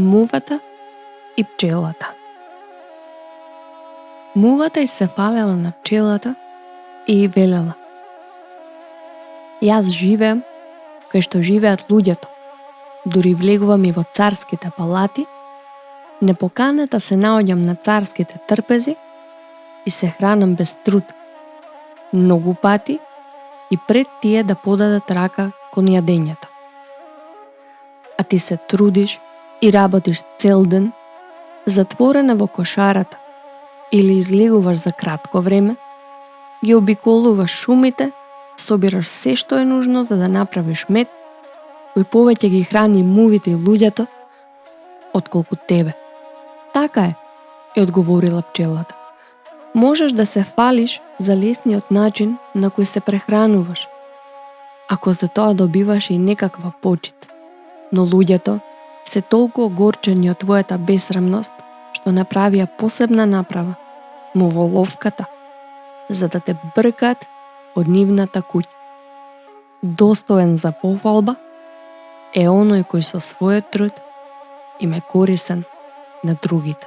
Мувата и пчелата. Мувата и се фалела на пчелата и ѝ велела: Јас живеам кај што живеат луѓето, дури влегувам и во царските палати, непоканета се наоѓам на царските трпези и се хранам без труд, многу пати и пред тие да подадат рака кон јадењето. А ти се трудиш и работиш цел ден, затворена во кошарата, или излегуваш за кратко време, ги обиколуваш шумите, собираш се што е нужно за да направиш мед, кој повеќе ги храни мувите и луѓето, отколку тебе. Така е, е одговорила пчелата. Можеш да се фалиш за лесниот начин на кој се прехрануваш, ако за тоа добиваш и некаква почит. Но луѓето се толку огорчени од твојата бесрамност, што направија посебна направа, муволовката, за да те бркат од нивната куќа. Достоен за пофалба е оној кој со својот труд им е корисен на другите.